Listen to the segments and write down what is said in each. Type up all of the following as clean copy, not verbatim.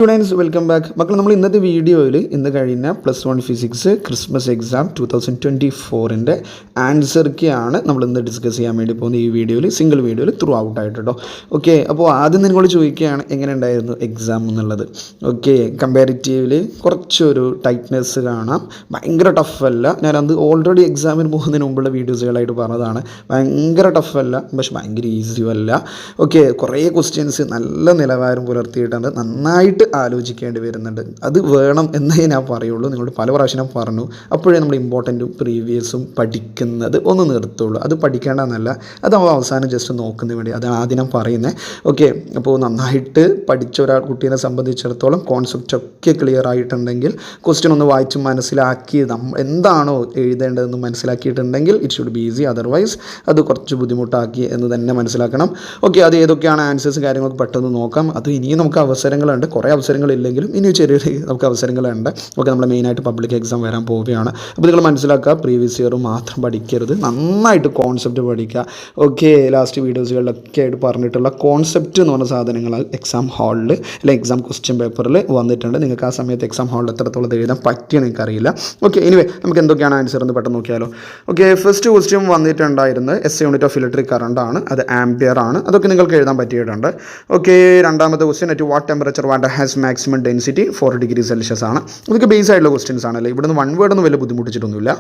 Students welcome back. മക്കൾ, നമ്മൾ ഇന്നത്തെ വീഡിയോയിൽ ഇന്ന് കഴിഞ്ഞ +1 ഫിസിക്സ് ക്രിസ്മസ് എക്സാം 2024 ആൻസർ കീയാണ് നമ്മൾ ഇന്ന് ഡിസ്കസ് ചെയ്യാൻ വേണ്ടി പോകുന്നത്. ഈ വീഡിയോയിൽ സിംഗിൾ വീഡിയോയിൽ ത്രൂ ഔട്ട് ആയിട്ട് കേട്ടോ. ഓക്കെ, അപ്പോൾ ആദ്യം നിങ്ങളോട് ചോദിക്കുകയാണ് എങ്ങനെ ഉണ്ടായിരുന്നു എക്സാം എന്നുള്ളത്. ഓക്കെ, കമ്പാരിറ്റീവ്ലി കുറച്ചൊരു ടൈറ്റ്നെസ് കാണാം, ഭയങ്കര ടഫല്ല. ഞാനത് ഓൾറെഡി എക്സാമിന് പോകുന്നതിന് മുമ്പുള്ള വീഡിയോസുകളായിട്ട് പറഞ്ഞതാണ്. ഭയങ്കര ടഫല്ല, പക്ഷെ ഭയങ്കര ഈസിയും അല്ല. ഓക്കെ, കുറേ ക്വസ്റ്റ്യൻസ് നല്ല നിലവാരം പുലർത്തിയിട്ടുണ്ട്, നന്നായിട്ട് ആലോചിക്കേണ്ടി വരുന്നുണ്ട്. അത് വേണം എന്നേ ഞാൻ പറയുള്ളൂ. നിങ്ങളോട് പല പ്രാവശ്യം ഞാൻ പറഞ്ഞു, അപ്പോഴേ നമ്മൾ ഇമ്പോർട്ടൻറ്റും പ്രീവിയസും പഠിക്കുന്നത് ഒന്ന് നിർത്തുള്ളൂ. അത് പഠിക്കേണ്ടതെന്നല്ല, അത് അവസാനം ജസ്റ്റ് നോക്കുന്നതിന് വേണ്ടി അത് ആദ്യം ഞാൻ പറയുന്നത്. ഓക്കെ, അപ്പോൾ നന്നായിട്ട് പഠിച്ച ഒരാൾ കുട്ടീനെ സംബന്ധിച്ചിടത്തോളം കോൺസെപ്റ്റൊക്കെ ക്ലിയർ ആയിട്ടുണ്ടെങ്കിൽ, ക്വസ്റ്റ്യൻ ഒന്ന് വായിച്ച് മനസ്സിലാക്കി എന്താണോ എഴുതേണ്ടതെന്ന് മനസ്സിലാക്കിയിട്ടുണ്ടെങ്കിൽ it should be easy. Otherwise അത് കുറച്ച് ബുദ്ധിമുട്ടാക്കി എന്ന് തന്നെ മനസ്സിലാക്കണം. ഓക്കെ, അത് ഏതൊക്കെയാണ് ആൻസേഴ്സ് കാര്യങ്ങളൊക്കെ പെട്ടെന്ന് നോക്കാം. അത് ഇനിയും നമുക്ക് അവസരങ്ങളുണ്ട്, കുറേ അവസരങ്ങളില്ലെങ്കിലും ഇനി ചെറിയൊരു നമുക്ക് അവസരങ്ങളുണ്ട്. ഓക്കെ, നമ്മൾ മെയിനായിട്ട് പബ്ലിക് എക്സാം വരാൻ പോവുകയാണ്. അപ്പോൾ നിങ്ങൾ മനസ്സിലാക്കുക, പ്രീവിയസ് ഇയർ മാത്രം പഠിക്കരുത്, നന്നായിട്ട് കോൺസെപ്റ്റ് പഠിക്കുക. ഓക്കെ, ലാസ്റ്റ് വീഡിയോസുകളിലൊക്കെ ആയിട്ട് പറഞ്ഞിട്ടുള്ള കോൺസെപ്റ്റ് എന്ന് പറഞ്ഞ സാധനങ്ങൾ എക്സാം ഹാളിൽ അല്ലെങ്കിൽ എക്സാം ക്വസ്റ്റ്യൻ പേപ്പറിൽ വന്നിട്ടുണ്ട്. നിങ്ങൾക്ക് ആ സമയത്ത് എക്സാം ഹാളിൽ എത്രത്തോളം എഴുതാൻ പറ്റിയെന്ന് എനിക്കറിയില്ല. ഓക്കെ, എനിവേ നമുക്ക് എന്തൊക്കെയാണ് ആൻസർ എന്ന് പെട്ടെന്ന് നോക്കിയാലോ. ഓക്കെ, ഫസ്റ്റ് ക്വസ്റ്റ്യൻ വന്നിട്ടുണ്ടായിരുന്നത് SI unit of electric current ആണ്, അത് ആംപിയർ ആണ്. അതൊക്കെ നിങ്ങൾക്ക് എഴുതാൻ പറ്റിയിട്ടുണ്ട്. ഓക്കെ, രണ്ടാമത്തെ question at what temperature water has maximum density 4 degree Celsius ആണ്. ഇതൊക്കെ ബേസ് ആയിട്ടുള്ള ക്വസ്റ്റ്യൻസ് ആണല്ലേ, ഇവിടെ നിന്ന് വൺ വേർഡ് ഒന്നും വലിയ ബുദ്ധിമുട്ടിച്ചിട്ടൊന്നുമില്ല.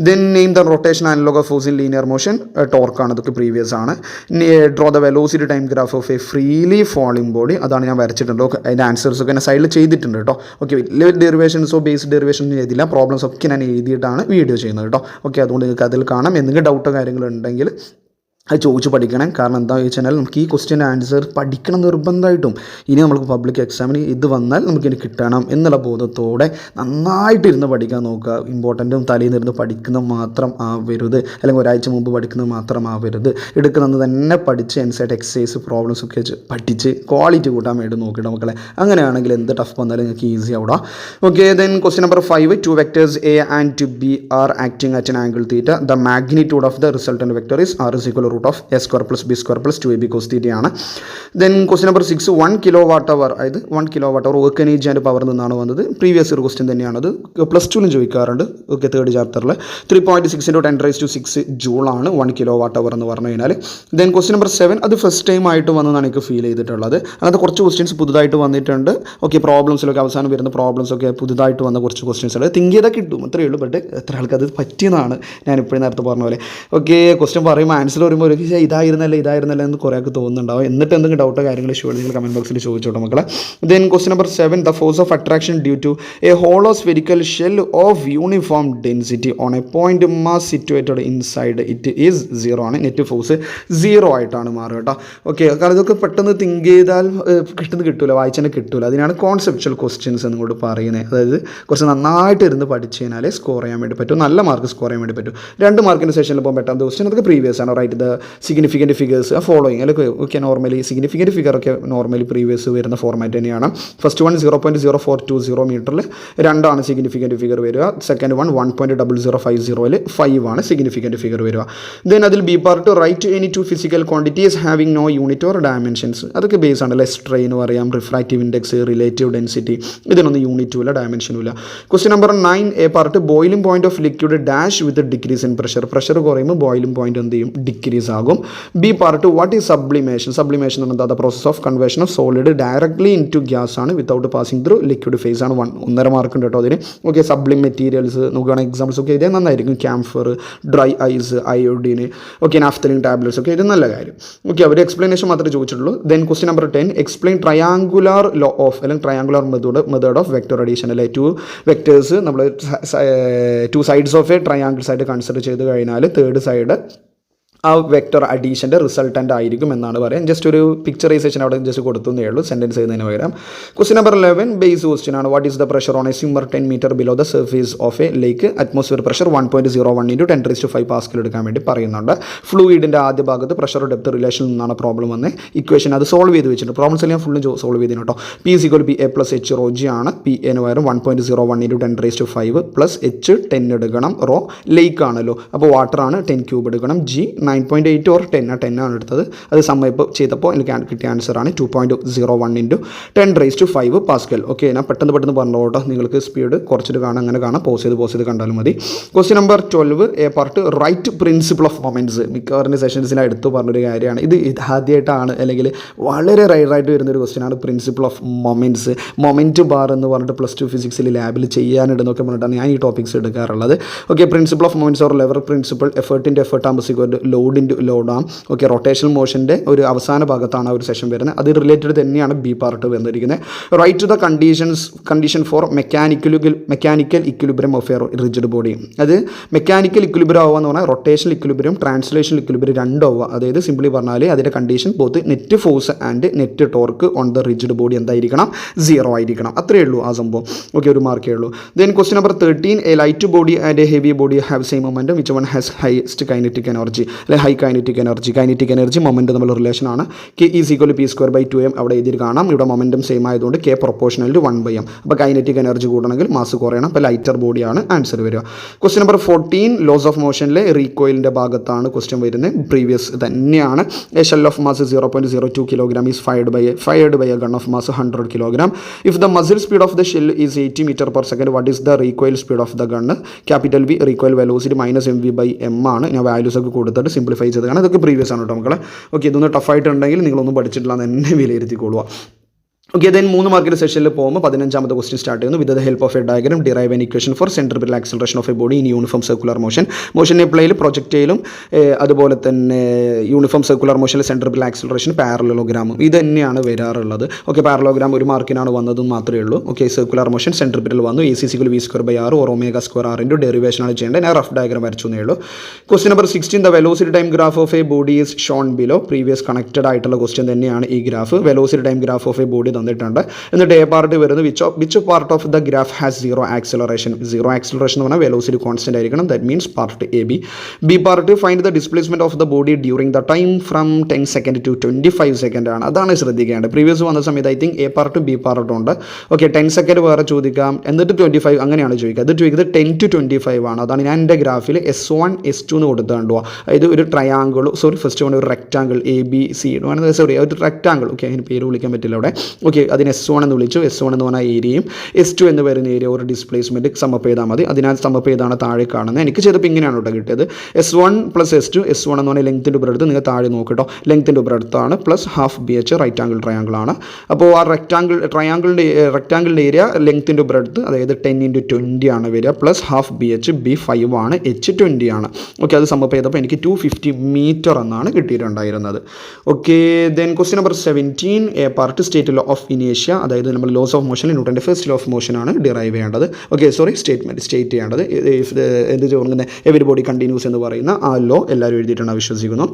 Then name the rotation analogue of force in linear motion, ടോർക്കാണ്. ഇതൊക്കെ പ്രീവിയസ് ആണ്. Draw the velocity time graph of a freely falling body, അതാണ് ഞാൻ വരച്ചിട്ടുണ്ട്. ഓക്കെ, അതിൻ്റെ ആൻസേഴ്സ് ഒക്കെ ഞാൻ സൈഡിൽ ചെയ്തിട്ടുണ്ട് കേട്ടോ. ഓക്കെ, വലിയ ഡെറിവേഷൻസോ ബേസ് ഡെറിവേഷൻസോ ചെയ്തില്ല, പ്രോബ്ലംസ് ഒക്കെ ഞാൻ എഴുതിയിട്ടാണ് വീഡിയോ ചെയ്യുന്നത് കേട്ടോ. ഓക്കെ, അതുകൊണ്ട് നിങ്ങൾക്ക് അതിൽ കാണാം. എന്തെങ്കിലും ഡൗട്ടോ കാര്യങ്ങളുണ്ടെങ്കിൽ അത് ചോദിച്ച് പഠിക്കണം. കാരണം എന്താണെന്ന് വെച്ചാൽ നമുക്ക് ഈ ക്വസ്റ്റ്യൻ ആൻസർ പഠിക്കണം നിർബന്ധമായിട്ടും. ഇനി നമുക്ക് പബ്ലിക് എക്സാമിന് ഇത് വന്നാൽ നമുക്കിനി കിട്ടണം എന്നുള്ള ബോധത്തോടെ നന്നായിട്ടിരുന്ന് പഠിക്കാൻ നോക്കുക. ഇമ്പോർട്ടൻറ്റും തലയിൽ നിന്ന് പഠിക്കുന്ന മാത്രം ആവരുത്, അല്ലെങ്കിൽ ഒരാഴ്ച മുമ്പ് പഠിക്കുന്നത് മാത്രം ആവരുത്. എടുക്കുന്നത് തന്നെ പഠിച്ച് എൻസൈറ്റ് എക്സസൈസ് പ്രോബ്ലംസ് ഒക്കെ പഠിച്ച് ക്വാളിറ്റി കൂട്ടാൻ വേണ്ടി നോക്കിയിട്ട് മക്കളെ. അങ്ങനെയാണെങ്കിൽ എന്ത് ടഫ് വന്നാലും നിങ്ങൾക്ക് ഈസി ആവുക. Okay, then question number 5, 2 vectors A and B are acting at an angle theta. The magnitude of the resultant vector is R is equal to root of A square plus B square plus 2AB cos theta ആണ്. Then question number 6, 1 kW അതായത് 1 kW work energy and power നിന്നാണ് വന്നത്. Previous ഒരു question തന്നെയാണത്, +2 ചോദിക്കാറുണ്ട്. Okay, third ചാപ്റ്ററിൽ 3.6 × 10⁻⁶ joule ആണ് 1 kW എന്ന് പറഞ്ഞു കഴിഞ്ഞാൽ. ദെൻ ക്വസ്റ്റ്യൻ നമ്പർ 7, അത് ഫസ്റ്റ് ടൈം ആയിട്ട് വന്നതാണ് എനിക്ക് ഫീൽ ചെയ്തിട്ടുള്ളത്. അങ്ങനത്തെ കുറച്ച് ക്വസ്റ്റ്യൻസ് പുതുതായിട്ട് വന്നിട്ടുണ്ട്. ഓക്കെ, പ്രോബ്ലംസിലൊക്കെ അവസാനം വരുന്ന പ്രോബ്ലംസ് ഒക്കെ പുതുതായിട്ട് വന്ന കുറച്ച് ക്വസ്റ്റ്യൻസ് ഉണ്ട്. തിങ്ക് ചെയ്താൽ കിട്ടും, അത്രയേ ഉള്ളൂ. ബട്ട് എത്ര ആൾക്ക് അത് പറ്റിയെന്നാണ് ഞാൻ ഇപ്പോഴും നേരത്തെ പറഞ്ഞ പോലെ. ഓക്കെ, ക്വസ്റ്റ്യൻ പറയുമ്പോൾ ആൻസർ വരുമ്പോൾ ഒരു ഇതായിരുന്നല്ലേ എന്ന് കുറേ ആൾക്ക് തോന്നുന്നുണ്ടാവും. എന്നിട്ട് എന്തെങ്കിലും ഡൗട്ടോ കാര്യങ്ങൾ ഷുവർ നിങ്ങൾ കമൻറ്റ് ബോക്സിൽ ചോദിച്ചോട്ടോ മക്കളെ. Then question number 7, the force of attraction due to a hollow spherical shell of uniform density on a point mass situated inside it is 0 ആണ്. നെറ്റ് ഫോഴ്സ് 0 ആയിട്ടാണ് മാറുക കേട്ടോ. ഓക്കെ, കാരണം ഇതൊക്കെ പെട്ടെന്ന് തിങ്ക് ചെയ്താൽ കിട്ടില്ല, വായിച്ചാൽ കിട്ടില്ല. അതിനാണ് കോൺസെപ്ച്വൽ ക്വസ്റ്റ്യൻസ് എന്നുകൊണ്ട് പറയുന്നത്. അതായത് കുറച്ച് നന്നായിട്ട് ഇരുന്ന് പഠിച്ചു കഴിഞ്ഞാൽ സ്കോർ ചെയ്യാൻ വേണ്ടി പറ്റും, നല്ല മാർക്ക് സ്കോർ ചെയ്യാൻ വേണ്ടി പറ്റും. 2 മാർക്കിൻ്റെ സെഷനിൽ പോകുമ്പോൾ പെട്ടെന്ന് ക്വസ്റ്റ്യൻ അതൊക്കെ പ്രീവിയസ് ആണ്. Write the significant figures following അല്ലെങ്കിൽ ഓക്കെ, നോർമലി സിഗ്നിഫിക്കൻറ്റ് ഫിഗർ ഒക്കെ നോർമലി പ്രീവിയസ് വരുന്ന ഫോർമാറ്റ് തന്നെയാണ്. ഫസ്റ്റ് വൺ 0.0420 മീറ്ററിൽ 2 ആണ് സിഗ്നിഫിക്കൻറ്റ് ഫിഗർ വരിക. സെക്കൻഡ് വൺ 1.0050 5 ആണ് സിഗ്നിഫിക്കൻറ്റ് ഫിഗർ വരിക. ദെൻ അതിൽ B part write any 2 physical quantities having no unit or dimensions. അതൊക്കെ ബേസ് ആണ്. സ്ട്രെയിൻ പറയാം, റിഫ്രാക്റ്റീവ് ഇൻഡെക്സ്, റിലേറ്റീവ് ഡെൻസിറ്റി, ഇതിനൊന്നും യൂണിറ്റും ഇല്ല, ഡയമെൻഷനും ഇല്ല. Question number 9, A part boiling point of liquid dash with decrease in pressure. Pressure കുറയുമ്പോൾ boiling point എന്ത് ചെയ്യും, ഡിക്രീസ് ആകും. B part what is sublimation. Sublimation എന്ന് പറഞ്ഞാൽ the process of conversion of solid directly into gas ആണ് without passing through liquid phase ആണ്. 1.5 mark ഉണ്ട് കേട്ടോ അതിന്. ഓക്കെ, സബ്ലിം മെറ്റീരിയൽസ് നോക്കുകയാണെങ്കിൽ എക്സാമ്പിൾസ് ഒക്കെ ഇതേ നന്നായിരിക്കും. Camphor, dry ice, iodine, okay, naphthalene tablets ഒക്കെ ഇത് നല്ല കാര്യം. ഓക്കെ, അവർ എക്സ്പ്ലനേഷൻ മാത്രമേ ചോദിച്ചിട്ടുള്ളൂ. Then question number 10, explain triangular law of അല്ലെങ്കിൽ triangular method of vector addition. അല്ലെ 2 വെക്ടേഴ്സ് നമ്മൾ 2 സൈഡ്സ് ഓഫ് എ ട്രയാങ്കിൾസ് ആയിട്ട് കൺസിഡർ ചെയ്ത് കഴിഞ്ഞാൽ തേർഡ് സൈഡ് ആ വെക്ടർ അഡീഷൻ്റെ റിസൾട്ടൻ്റ് ആയിരിക്കും എന്നാണ് പറയാം. ജസ്റ്റ് ഒരു പിക്ചറൈസേഷൻ അവിടെ ജസ്റ്റ് കൊടുത്തേ ഉള്ളൂ സെൻറ്റൻസ് ചെയ്യുന്നതിന് പകരം. ക്വസ്റ്റ്യൻ നമ്പർ 11, ബേസ് ക്വസ്റ്റ്യൻ ആണ്. What is the pressure on a swimmer 10 metre below the surface of a lake. Atmosphere pressure 1.01 × 10⁵ pascal എടുക്കാൻ വേണ്ടി പറയുന്നുണ്ട്. ഫ്ലൂയിഡിൻ്റെ ആദ്യ ഭാഗത്ത് പ്രഷർ ഡെപ്ത് റിലേഷനിൽ നിന്നാണ് പ്രോബ്ലം വന്നത്. ഇക്വേഷൻ അത് സോൾവ് ചെയ്ത് വെച്ചിട്ടുണ്ട്. പ്രോബ്ലംസ് എല്ലാം ഫുള്ളും സോൾവ് ചെയ്തിട്ടുണ്ട് കേട്ടോ. P = PA + H ρg ആണ്. P എന്ന് പകരം 1.01 × 10⁵ പ്ലസ് H 10 എടുക്കണം. റോ ലേക്ക് ആണല്ലോ, അപ്പോൾ വാട്ടർ ആണ് 10³ എടുക്കണം. G 9.8 ഓർ 10 ആണ് എടുത്തത്. അത് സമ്മപ്പ് ചെയ്തപ്പോൾ എനിക്ക് കിട്ടിയ ആൻസറാണ് 2.01 ഇൻറ്റു 10⁵5 പാസ്കൽ. ഓക്കെ, ഞാൻ പെട്ടെന്ന് പറഞ്ഞോട്ടോ, നിങ്ങൾക്ക് സ്പീഡ് കുറച്ചിട്ട് കാണാം, അങ്ങനെ കാണാം, പോസ് ചെയ്ത് കണ്ടാലും മതി. Question number 12 A part, write principle of moments. മിക്കവാറും സെഷൻസിന് എടുത്തു പറഞ്ഞൊരു കാര്യമാണ് ഇത്. ആദ്യമായിട്ടാണ് അല്ലെങ്കിൽ വളരെ റൈറായിട്ട് വരുന്നൊരു ക്വസ്റ്റ്യനാണ് principle of moments. Moment bar എന്ന് പറഞ്ഞിട്ട് +2 ഫിസിക്സിൽ ലാബിൽ ചെയ്യാനിടുന്നൊക്കെ പറഞ്ഞിട്ടാണ് ഞാൻ ഈ ടോപ്പിക്സ് എടുക്കാറുള്ളത്. Okay, principle of moments or lever principle, എഫേർട്ടിൻ്റെ എഫേർട്ട് ആകുമ്പോൾ load into load arm. Okay, rotational മോഷൻ്റെ ഒരു അവസാന ഭാഗത്താണ് ആ ഒരു സെഷൻ വരുന്നത്. അത് റിലേറ്റഡ് തന്നെയാണ് ബി പാർട്ട് വന്നിരിക്കുന്നത്. Write the condition for mechanical equilibrium of A rigid body. അത് മെക്കാനിക്കൽ ഇക്വിലിബ്രിയം ആവുക എന്ന് പറഞ്ഞാൽ റൊട്ടേഷണൽ ഇക്വിലിബ്രിയം, ട്രാൻസ്ലേഷണൽ ഇക്വിലിബ്രിയം രണ്ടും ആവുക. അതായത് സിംപ്ലി പറഞ്ഞാൽ അതിൻ്റെ condition both net force and net torque on the rigid body എന്തായിരിക്കണം? 0 ആയിരിക്കണം. അത്രയേ ഉള്ളൂ ആ സംഭവം. ഓക്കെ, ഒരു മാർക്കേ ഉള്ളൂ. Then question number 13 A light body and A heavy body have same momentum which one has heist kinetic energy, അല്ലെങ്കിൽ high kinetic energy moment തമ്മിലുള്ള റിലേഷനാണ്. K = P²/2m അവിടെ എഴുതി കാണാം. ഇവിടെ മൊമെൻറ്റം സെയിം ആയതുകൊണ്ട് K പ്രൊപ്പോർഷണൽ ടു 1/m. അപ്പോൾ kinetic energy കൂടണമെങ്കിൽ mass കുറയണം. അപ്പോൾ lighter ബോഡിയാണ് ആൻസർ വരിക. ക്വസ്റ്റ്യൻ നമ്പർ 14 ലോസ് ഓഫ് മോഷനിലെ റീകോയിലിൻ്റെ ഭാഗത്താണ് ക്വസ്റ്റ്യൻ വരുന്നത്. പ്രീവിയസ് തന്നെയാണ്. A shell of mass 0.02 kg is fired by a gun of mass 100 kg. If the muzzle speed of the shell is 80 m/s, what is the recoil speed of the gun? Capital V recoil velocity -mv/m ആണ്. ഞാൻ values ഒക്കെ കൊടുത്തിട്ട് simplify ചെയ്തതാണ്. ഇതൊക്കെ previous ആണ് കേട്ടോ മക്കളെ. Okay, ഇതൊന്ന് ടഫായിട്ടുണ്ടെങ്കിൽ നിങ്ങളൊന്നും പഠിച്ചിട്ടില്ല എന്ന് തന്നെ വിലയിരുത്തിക്കൊള്ളുക. ഓക്കെ, ദെൻ 3 മാർക്കിൻ്റെ സെഷനിൽ പോകുമ്പോൾ 15ാമത്തെ ക്വസ്റ്റ്യൻ സ്റ്റാർട്ട് ചെയ്യുന്നു. With the help of a diagram derive an equation for centripetal acceleration of a body in uniform circular motion പ്ലേയിൽ പ്രൊജക്റ്റയിലും അതുപോലെ തന്നെ യൂണിഫോം സർക്കുലർ മോഷനിൽ സെൻട്രിപിറ്റൽ ആക്സിലറേഷൻ പാരലോഗ്രാമും ഇത് തന്നെയാണ് വരാറുള്ളത്. ഓക്കെ, പാരലോഗ്രാം ഒരു മാർക്കിനാണ് വന്നതും മാത്രമേ ഉള്ളൂ. ഓക്കെ, സർക്കുലർ മോഷൻ സെൻട്രിപിറ്റൽ വന്നു. AC = V²/R or ω²R into ഡെറിവേഷനാണ് ചെയ്യേണ്ടത്. ഞാൻ റഫ് ഡയഗ്രം വരച്ചു എന്നേ ഉള്ളൂ. Question number 16 the velocity time graph of a body is shown below. Previous connected ആയിട്ടുള്ള ക്വസ്റ്റ്യൻ തന്നെയാണ് ഈ graph. Velocity time graph of a body തന്നിട്ടുണ്ട്. എന്നിട്ട് എ പാർട്ട് വരുന്നത് which part of the graph has 0 acceleration എന്ന് പറഞ്ഞാൽ velocity constant ആയിരിക്കണം. That means part A. B part find the displacement of the body during the time from 10 second to 25 second ആണ്. അതാണ് ശ്രദ്ധിക്കേണ്ടത്. Previous വന്ന സമയത്ത് I think A part B പാർട്ടും ഉണ്ട്. ഓക്കെ, 10 സെക്കൻഡ് വേറെ ചോദിക്കാം, എന്നിട്ട് 25 അങ്ങനെയാണ് ചോദിക്കുക. അത് ചോദിക്കുന്നത് 10 to 25 ആണ്. അതാണ് ഞാൻ എൻ്റെ ഗ്രാഫിൽ S1 S2 എന്ന് കൊടുത്തുകൊണ്ടോ. അതായത് ഒരു ട്രയാങ്കിൾ, ഫസ്റ്റ് ഒരു റെക്റ്റാങ്കിൾ ABC, ഒരു റെക്റ്റാങ്കിൾ. ഓക്കെ, അതിന് പേര് വിളിക്കാൻ പറ്റില്ല അവിടെ. ഓക്കെ, അതിന് S1 എന്ന് വിളിച്ചു. S1 എന്ന് പറഞ്ഞാൽ ഏരിയയും S2 എന്ന് പറയുന്ന ഏരിയ ഒരു ഡിസ്പ്ലേസ്മെൻറ്റ് സമ്മപ്പ് ചെയ്താൽ മതി. അതിനാൽ സമ്മപ്പ് ചെയ്താണ് താഴെ കാണുന്നത്. എനിക്ക് ചെയ്തപ്പോൾ ഇങ്ങനെയാണ് കേട്ടോ കിട്ടിയത്. S1 + S2. S1 എന്ന് പറഞ്ഞാൽ ലെങ്ത്തിൻ്റെ ബ്രെഡ്ത്ത്, നിങ്ങൾ താഴെ നോക്കിട്ടോ, ലെങ്ത്തിൻ്റെ ബ്രെഡ്ത്താണ് +½ BH റൈറ്റ് ആണ്. അപ്പോൾ ആ റെക്റ്റാങ്കിളിൻ്റെ ഏരിയ ലെങ്ത്തിൻ്റെ ബ്രെഡ്ത്ത് അതായത് 10 × 20 ആണ് വരിക, +½ BH B5 ആണ്, H20 ആണ്. ഓക്കെ, അത് സമ്മപ്പ് ചെയ്തപ്പോൾ എനിക്ക് 250 മീറ്റർ എന്നാണ് കിട്ടിയിട്ടുണ്ടായിരുന്നത്. Okay, then question number 17 A part state law of ഇനേഷ്യ. അതായത് നമ്മൾ ലോസ് ഓഫ് മോഷൻ ന്യൂട്ടൻ്റെ ഫസ്റ്റ് ലോ ഓഫ് മോഷൻ ആണ് ഡിറൈവ് ചെയ്യേണ്ടത്. ഓക്കെ, സ്റ്റേറ്റ് ചെയ്യേണ്ടത്. എന്ത് ചോദിക്കുന്നത്? എവരിബോഡി കണ്ടിന്യൂസ് എന്ന് പറയുന്ന ആ ലോ എല്ലാവരും എഴുതിയിട്ടാണ് വിശ്വസിക്കുന്നു.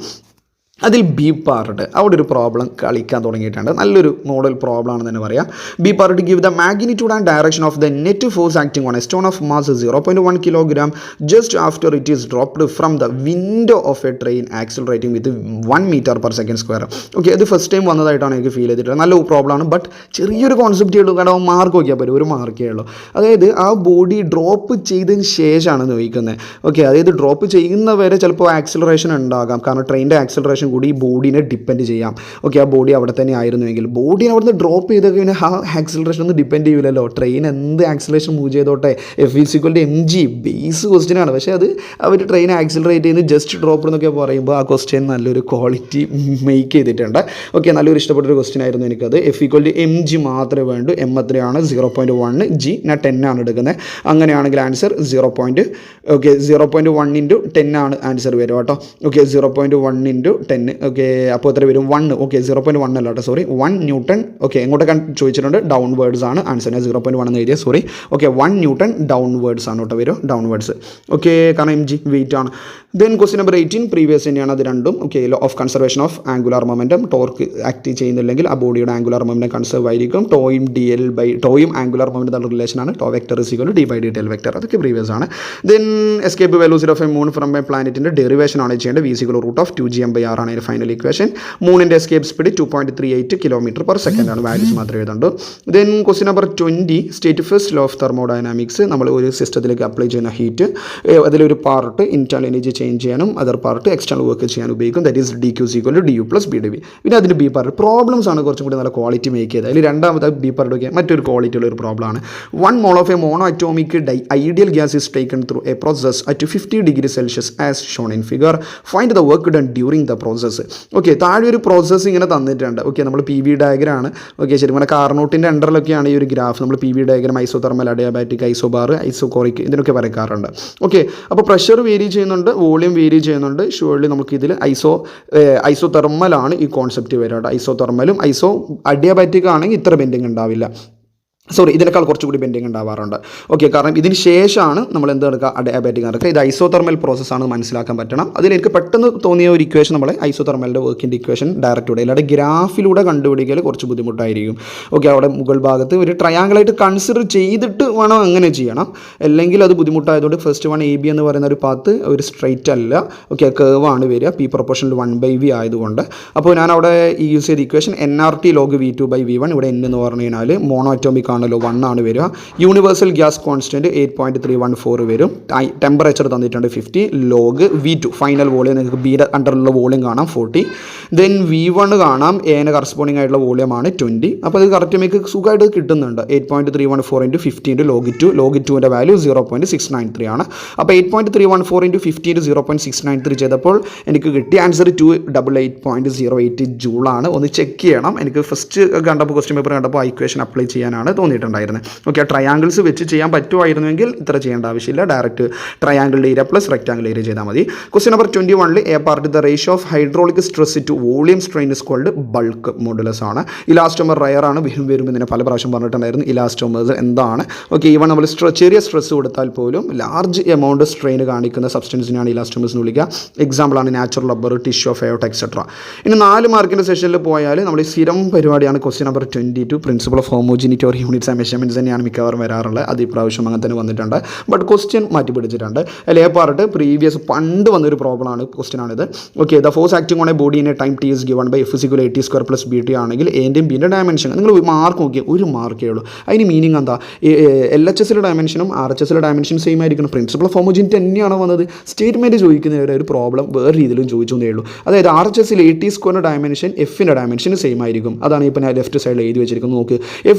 അതിൽ ബി പാർട്ട് അവിടെ ഒരു പ്രോബ്ലം കളിക്കാൻ തുടങ്ങിയിട്ടുണ്ട്. നല്ലൊരു മോഡൽ പ്രോബ്ലം ആണെന്ന് തന്നെ പറയാം. B part give the magnitude and direction of the net force acting on A stone of mass 0.1 kg just after it is dropped from the window of A train accelerating with 1 m/s². Okay, ഇത് first time വന്നതായിട്ടാണ് എനിക്ക് feel ചെയ്തിട്ടുള്ളത്. നല്ല പ്രോബ്ലമാണ്, but ചെറിയൊരു കോൺസെപ്റ്റേ ഉള്ളൂ. കാരണം mark നോക്കിയാൽ പോലും ഒരു മാർക്കേ ഉള്ളൂ. അതായത് ആ ബോഡി ഡ്രോപ്പ് ചെയ്തതിന് ശേഷമാണ് ചോദിക്കുന്നത്. ഓക്കെ, അതായത് ഡ്രോപ്പ് ചെയ്യുന്നവരെ ചിലപ്പോൾ ആക്സിലറേഷൻ ഉണ്ടാകാം. കാരണം ട്രെയിനിൻ്റെ ആക്സിലറേഷൻ കൂടി ഈ ബോഡീനെ ഡിപ്പെൻഡ് ചെയ്യാം. ഓക്കെ, ആ ബോഡി അവിടെ തന്നെ ആയിരുന്നുവെങ്കിൽ ബോഡീനെ അവിടുന്ന് ഡ്രോപ്പ് ചെയ്തൊക്കെ പിന്നെ ആ ആക്സിലറേഷൻ ഒന്നും ഡിപ്പെൻഡ് ചെയ്യില്ലല്ലോ. ട്രെയിൻ എന്ത് ആക്സിലറേഷൻ മൂവ് ചെയ്തോട്ടെ, F = mg ബേസ് ക്വസ്റ്റ്യൻ ആണ്. പക്ഷേ അത് അവർ ട്രെയിൻ ആക്സിലറേറ്റ് ചെയ്യുന്ന ജസ്റ്റ് ഡ്രോപ്പ് എന്നൊക്കെ പറയുമ്പോൾ ആ ക്വസ്റ്റ്യൻ നല്ലൊരു ക്വാളിറ്റി മേക്ക് ചെയ്തിട്ടുണ്ട്. ഓക്കെ, നല്ലൊരു ഇഷ്ടപ്പെട്ടൊരു ക്വസ്റ്റ്യൻ ആയിരുന്നു എനിക്കത്. F = mg മാത്രമേ വേണ്ടൂ. M എത്രയാണ്? 0.1. G ഞാൻ 10 ആണ് എടുക്കുന്നത്. അങ്ങനെയാണെങ്കിൽ ആൻസർ 0.1 × 10 ആണ് ആൻസർ വരും കേട്ടോ. ഓക്കെ, 0.1 × 10. ഓക്കെ, അപ്പോൾ എത്ര വരും? 1. ഓക്കെ, 0.1 അല്ല കേട്ടോ, സോറി, 1 ന്യൂട്ടൺ. ഓക്കെ, എങ്ങോട്ടൊക്കെ ചോദിച്ചിട്ടുണ്ട്? ഡൗൺവേർഡ്സ് ആണ് ആൻസർ. 0.1 എന്ന് എഴുതിയ, സോറി. ഓക്കെ, 1 ന്യൂട്ടൺ ഡൗൺവേർഡ്സ് ആണ് കേട്ടോ വരും, ഡൗൺവേർഡ്സ്. ഓക്കെ, കാരണം mg വെയിറ്റ് ആണ്. ദെൻ ക്വസ്റ്റ്യൻ നമ്പർ 18 പ്രീവിയസ് തന്നെയാണ് അത് രണ്ടും. Okay, law of conservation of angular momentum. Torque act ചെയ്യുന്നില്ലെങ്കിൽ ആ ബോഡിയുടെ ആംഗുലാർ മൊമെൻറ്റം കൺസർവ് ആയിരിക്കും. ടോയും ആംഗുലാർ മൊമെൻറ്റം തമ്മിലുള്ള റിലേഷനാണ്. Tau vector = d/d vector. അതൊക്കെ പ്രീവിയസ് ആണ്. Then escape velocity of a moon from a പ്ലാനറ്റിൻ്റെ ഡെറിവേഷൻ ആണ് ചെയ്യേണ്ടത്. V = √2gm/r ആണ് അതിൻ്റെ ഫൈനൽ ഇക്വേഷൻ. മൂണിൻ്റെ എസ്കേപ്പ് സ്പീഡ് 2.38 km/s ആണ്. വാല്യൂസ് മാത്രമേ എഴുതുന്നുള്ളൂ. Then question number 20 state first law of thermodynamics. നമ്മൾ ഒരു സിസ്റ്റത്തിലേക്ക് അപ്ലൈ ചെയ്യുന്ന ഹീറ്റ് അതിലൊരു പാർട്ട് ഇന്റേണൽ എനർജി ചേഞ്ച് ചെയ്യാനും അതർ പാർട്ട് എക്സ്റ്റേണൽ വർക്ക് ചെയ്യാൻ ഉപയോഗിക്കും. That is DQ = DU + BdV. പിന്നെ അതിൻ്റെ ബി പാർട്ട് പ്രോബ്ലംസ് ആണ് കുറച്ചും കൂടി നല്ല ക്വാളിറ്റി മേക്ക് ചെയ്തത്. അതിൽ രണ്ടാമത്തെ ബി പാർട്ട് ഒക്കെ മറ്റൊരു ക്വാളിറ്റി ഉള്ള ഒരു പ്രോബ്ലമാണ്. 1 mole of a monoatomic ideal gas is taken through a process at 50 degrees Celsius as shown in figure. Find the work done during the process. Okay, താഴെ ഒരു പ്രോസസ്സ് ഇങ്ങനെ തന്നിട്ടുണ്ട്. ഓക്കെ, നമ്മൾ PV ഡയഗ്രം ആണ്. Okay, ശരി, നമ്മുടെ കാർനോട്ടിൻ്റെ അണ്ടറിലൊക്കെയാണ് ഈ ഒരു ഗ്രാഫ്. നമ്മൾ PV diagram isothermal, adiabatic, isobar, isochoric ഇതിനൊക്കെ വരയ്ക്കാറുണ്ട്. ഓക്കെ, അപ്പോൾ പ്രഷർ വേരി ചെയ്യുന്നുണ്ട്, വോളിയം വേരി ചെയ്യുന്നുണ്ട്. ഷുവർലി നമുക്ക് ഇതിൽ ഐസോതെർമലാണ് ഈ കോൺസെപ്റ്റ് വരാം. ഐസോതെർമലും അഡിയാബാറ്റിക് ആണെങ്കിൽ ഇത്ര ബെൻഡിങ് ഉണ്ടാവില്ല. സോറി, ഇതിനേക്കാൾ കുറച്ചുകൂടി ബെൻഡിങ് ഉണ്ടാവാറുണ്ട്. ഓക്കെ, കാരണം ഇതിന് ശേഷമാണ് നമ്മൾ എന്ത് എടുക്കുക, അഡിയാബാറ്റിക് നടക്കുക. ഇത് ഐസോതെർമൽ പ്രോസസ്സാണ് മനസ്സിലാക്കാൻ പറ്റണം. അതിൽ എനിക്ക് പെട്ടെന്ന് തോന്നിയ ഒരു ഇക്വേഷൻ നമ്മളെ ഐസോതെർമലിൻ്റെ വർക്കിൻ്റെ ഇക്വേഷൻ ഡയറക്റ്റ് അല്ലാതെ ഗ്രാഫിലൂടെ കണ്ടുപിടിക്കൽ കുറച്ച് ബുദ്ധിമുട്ടായിരിക്കും. ഓക്കെ, അവിടെ മുകൾ ഭാഗത്ത് ഒരു ട്രയാങ്കിളായിട്ട് കൺസിഡർ ചെയ്തിട്ട് വേണം അങ്ങനെ ചെയ്യണം, അല്ലെങ്കിൽ അത് ബുദ്ധിമുട്ടായതുകൊണ്ട് ഫസ്റ്റ് വൺ AB എന്ന് പറയുന്ന ഒരു പാത്ത് ഒരു സ്ട്രൈറ്റ് അല്ല. ഓക്കെ, കേവാണ് വരിക, P പ്രൊപ്പോർഷണൽ 1/V ആയതുകൊണ്ട്. അപ്പോൾ ഞാൻ അവിടെ യൂസ് ചെയ്ത ഇക്വേഷൻ nRT log V2/V1. ഇവിടെ N എന്ന് പറഞ്ഞു കഴിഞ്ഞാൽ മോണോ അറ്റോമിക് ആണല്ലോ, 1 ആണ് വരിക. യൂണിവേഴ്സൽ ഗ്യാസ് കോൺസ്റ്റൻറ്റ് 8.314 വരും. ടെമ്പറേച്ചർ തന്നിട്ടുണ്ട് 50. ലോഗ് V2 ഫൈനൽ വോളിയം നിങ്ങൾക്ക് ബിയുടെ അണ്ടറിലുള്ള വോളിയം കാണാം 40. ദെൻ V1 കാണാം, എന് കറസ്പോണ്ടിങ് ആയിട്ടുള്ള വോളിയമാണ് 20. അപ്പോൾ അത് കറക്റ്റ് നമുക്ക് സുഖമായിട്ട് കിട്ടുന്നുണ്ട്. 8.314 × 50 × log2. log2ൻ്റെ വാല്യൂ 0.693 ആണ്. അപ്പോൾ 8.314 × 50 × 0.693 ചെയ്തപ്പോൾ എനിക്ക് കിട്ടിയ ആൻസർ 288.08 ജൂളാണ്. ഒന്ന് ചെക്ക് ചെയ്യണം. എനിക്ക് ഫസ്റ്റ് കണ്ടപ്പോൾ ക്വസ്റ്റ്യൻ പേപ്പർ കണ്ടപ്പോൾ ആ ഇക്വേഷൻ അപ്ലൈ ചെയ്യാനാണ് തോന്നിയിട്ടുണ്ടായിരുന്നത്. ഓക്കെ, ട്രയാങ്കിൾസ് വെച്ച് ചെയ്യാൻ പറ്റുമായിരുന്നെങ്കിൽ ഇത്ര ചെയ്യേണ്ട ആവശ്യമില്ല. Direct triangle area plus rectangle area ചെയ്താൽ മതി. Question number 21 A part the ratio of hydraulic stress to volume strain is called bulk modulus ആണ്. ഇലാസ്റ്റോമർ റയർ ആണ്, വരും ഇതിനെ പല പ്രാവശ്യം പറഞ്ഞിട്ടുണ്ടായിരുന്നു. ഇലാസ്റ്റോമേഴ്സ് എന്താണ്? ഓക്കെ, ഈവൻ നമ്മൾ ചെറിയ സ്ട്രെസ് കൊടുത്താൽ പോലും ലാർജ് എമൗണ്ട് സ്ട്രെയിൻ കാണിക്കുന്ന സബ്സ്റ്റൻസിനാണ് ഇലാസ്റ്റോമേഴ്സ് എന്ന് വിളിക്കുക. എക്സാമ്പിളാണ് നാച്ചുറൽ റബ്ബർ, ടിഷ്യൂ ഓഫ് അയോട്ട് എക്സെട്ര. ഇനി 4 മാർക്കിൻ്റെ സെഷനിൽ പോയാൽ നമ്മൾ ഈ സ്ഥിരം പരിപാടിയാണ്. Question number 22 principle of homogeneity or units and measurements തന്നെയാണ് മിക്കവാറും വരാറുള്ളത്. അത് ഇപ്രാവശ്യം അങ്ങനെ തന്നെ വന്നിട്ടുണ്ട്. ബട്ട് ക്വസ്റ്റ്യൻ മാറ്റി പിടിച്ചിട്ടുണ്ട്. അല്ലെ പാർട്ട് പ്രീവിയസ് പണ്ട് വന്നൊരു പ്രോബ്ലം ആണ്, ക്വസ്റ്റ്യൻ ആണിത്. Okay, the force acting on A body in A time T is given by F = AT² + BT ആണെങ്കിൽ എൻ്റെയും ബിൻ്റെ ഡയമെൻഷൻ നിങ്ങൾ മാർക്ക് നോക്കിയാൽ ഒരു മാർക്കേ ഉള്ളൂ. അതിന് മീനിങ് എന്താ? LHSലെ ഡയമെൻഷനും RHSലെ ഡയമെൻഷൻ സെയിം ആയിരിക്കണം. പ്രിൻസിപ്പിൾ ഓഫ് ഹോമോജിനിറ്റി തന്നെയാണ് വന്നത്. സ്റ്റേറ്റ്മെൻറ്റ് ചോദിക്കുന്നവരെ ഒരു പ്രോബ്ലം വേറെ രീതിയിലും ചോദിച്ചേ ഉള്ളൂ. അതായത് RHSൽ AT² ഡയമെൻഷൻ Fൻ്റെ ഡയമെൻഷൻ സെയിം ആയിരിക്കും. അതാണ് ഇപ്പോൾ ഞാൻ ലെഫ്റ്റ് സൈഡിൽ എഴുതി വെച്ചിരിക്കുന്നത്. നോക്ക്,